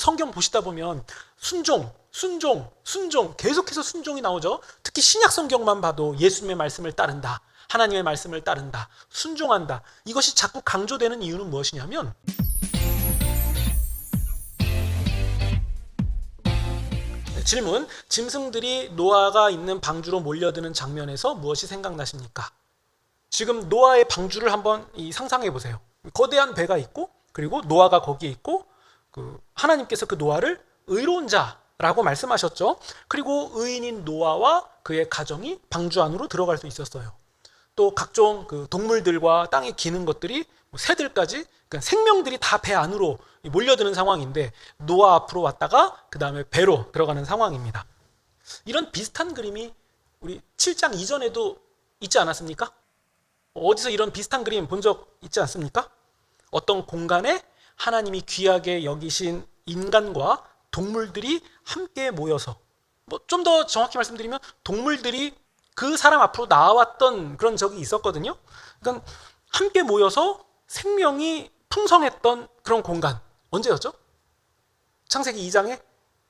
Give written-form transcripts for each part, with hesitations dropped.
성경 보시다 보면 순종 계속해서 순종이 나오죠. 특히 신약 성경만 봐도 예수님의 말씀을 따른다, 하나님의 말씀을 따른다, 순종한다, 이것이 자꾸 강조되는 이유는 무엇이냐면 질문, 짐승들이 노아가 있는 방주로 몰려드는 장면에서 무엇이 생각나십니까? 지금 노아의 방주를 한번 상상해 보세요. 거대한 배가 있고, 그리고 노아가 거기에 있고, 하나님께서 그 노아를 의로운 자라고 말씀하셨죠. 그리고 의인인 노아와 그의 가정이 방주 안으로 들어갈 수 있었어요. 또 각종 동물들과 땅에 기는 것들이, 새들까지, 그러니까 생명들이 다 배 안으로 몰려드는 상황인데 노아 앞으로 왔다가 그 다음에 배로 들어가는 상황입니다. 이런 비슷한 그림이 우리 7장 이전에도 있지 않았습니까? 어디서 이런 비슷한 그림 본 적 있지 않습니까? 어떤 공간에 하나님이 귀하게 여기신 인간과 동물들이 함께 모여서, 좀 더 정확히 말씀드리면 동물들이 그 사람 앞으로 나왔던 그런 적이 있었거든요. 그러니까 함께 모여서 생명이 풍성했던 그런 공간, 언제였죠? 창세기 2장의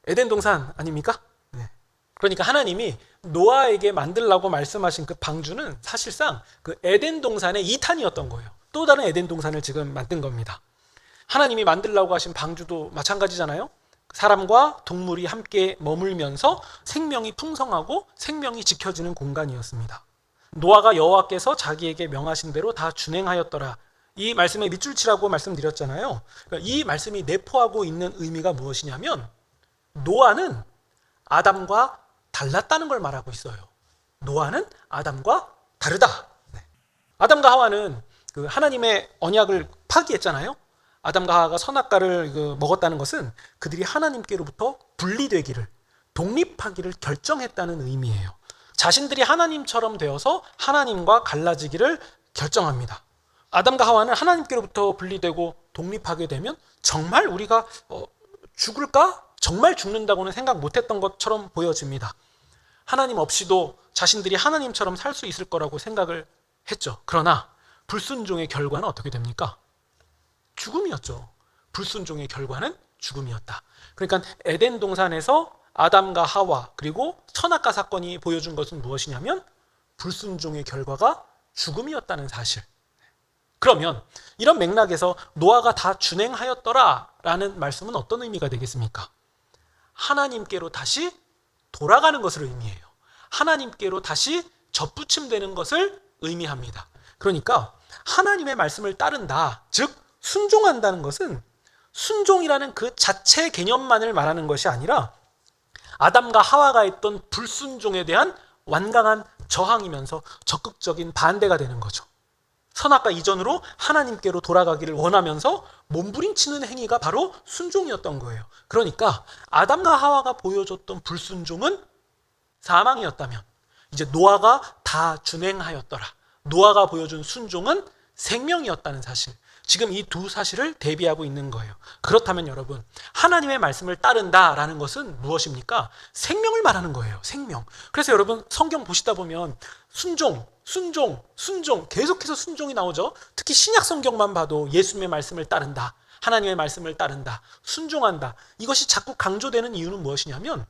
에덴 동산 아닙니까? 네. 그러니까 하나님이 노아에게 만들라고 말씀하신 그 방주는 사실상 그 에덴 동산의 2탄이었던 거예요. 또 다른 에덴 동산을 지금 만든 겁니다. 하나님이 만들라고 하신 방주도 마찬가지잖아요. 사람과 동물이 함께 머물면서 생명이 풍성하고 생명이 지켜지는 공간이었습니다. 노아가 여호와께서 자기에게 명하신 대로 다 준행하였더라, 이 말씀에 밑줄 치라고 말씀드렸잖아요. 그러니까 이 말씀이 내포하고 있는 의미가 무엇이냐면 노아는 아담과 달랐다는 걸 말하고 있어요. 노아는 아담과 다르다. 네. 아담과 하와는 하나님의 언약을 파기했잖아요. 아담과 하와가 선악과를 먹었다는 것은 그들이 하나님께로부터 분리되기를, 독립하기를 결정했다는 의미예요. 자신들이 하나님처럼 되어서 하나님과 갈라지기를 결정합니다. 아담과 하와는 하나님께로부터 분리되고 독립하게 되면 정말 우리가 죽을까? 정말 죽는다고는 생각 못했던 것처럼 보여집니다. 하나님 없이도 자신들이 하나님처럼 살 수 있을 거라고 생각을 했죠. 그러나 불순종의 결과는 어떻게 됩니까? 죽음이었죠. 불순종의 결과는 죽음이었다. 그러니까 에덴 동산에서 아담과 하와 그리고 선악과 사건이 보여준 것은 무엇이냐면 불순종의 결과가 죽음이었다는 사실. 그러면 이런 맥락에서 노아가 다 준행하였더라라는 말씀은 어떤 의미가 되겠습니까? 하나님께로 다시 돌아가는 것을 의미해요. 하나님께로 다시 접붙임되는 것을 의미합니다. 그러니까 하나님의 말씀을 따른다, 즉 순종한다는 것은 순종이라는 그 자체 개념만을 말하는 것이 아니라 아담과 하와가 했던 불순종에 대한 완강한 저항이면서 적극적인 반대가 되는 거죠. 선악과 이전으로 하나님께로 돌아가기를 원하면서 몸부림치는 행위가 바로 순종이었던 거예요. 그러니까 아담과 하와가 보여줬던 불순종은 사망이었다면 이제 노아가 다 준행하였더라, 노아가 보여준 순종은 생명이었다는 사실, 지금 이 두 사실을 대비하고 있는 거예요. 그렇다면 여러분, 하나님의 말씀을 따른다라는 것은 무엇입니까? 생명을 말하는 거예요. 생명. 그래서 여러분 성경 보시다 보면 순종 계속해서 순종이 나오죠. 특히 신약 성경만 봐도 예수님의 말씀을 따른다, 하나님의 말씀을 따른다, 순종한다, 이것이 자꾸 강조되는 이유는 무엇이냐면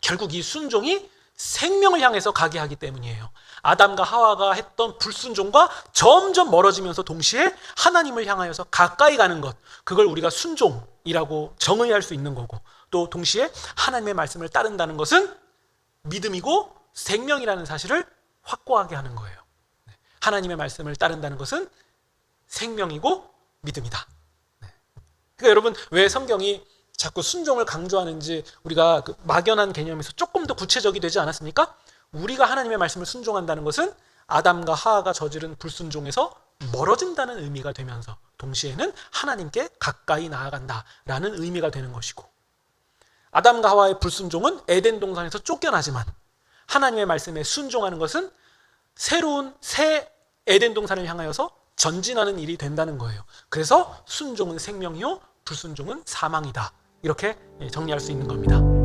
결국 이 순종이 생명을 향해서 가게 하기 때문이에요. 아담과 하와가 했던 불순종과 점점 멀어지면서 동시에 하나님을 향하여서 가까이 가는 것, 그걸 우리가 순종이라고 정의할 수 있는 거고, 또 동시에 하나님의 말씀을 따른다는 것은 믿음이고 생명이라는 사실을 확고하게 하는 거예요. 하나님의 말씀을 따른다는 것은 생명이고 믿음이다. 그러니까 여러분, 왜 성경이 자꾸 순종을 강조하는지 우리가 막연한 개념에서 조금 더 구체적이 되지 않았습니까? 우리가 하나님의 말씀을 순종한다는 것은 아담과 하와가 저지른 불순종에서 멀어진다는 의미가 되면서 동시에는 하나님께 가까이 나아간다라는 의미가 되는 것이고, 아담과 하와의 불순종은 에덴 동산에서 쫓겨나지만 하나님의 말씀에 순종하는 것은 새로운 새 에덴 동산을 향하여서 전진하는 일이 된다는 거예요. 그래서 순종은 생명이요 불순종은 사망이다, 이렇게 정리할 수 있는 겁니다.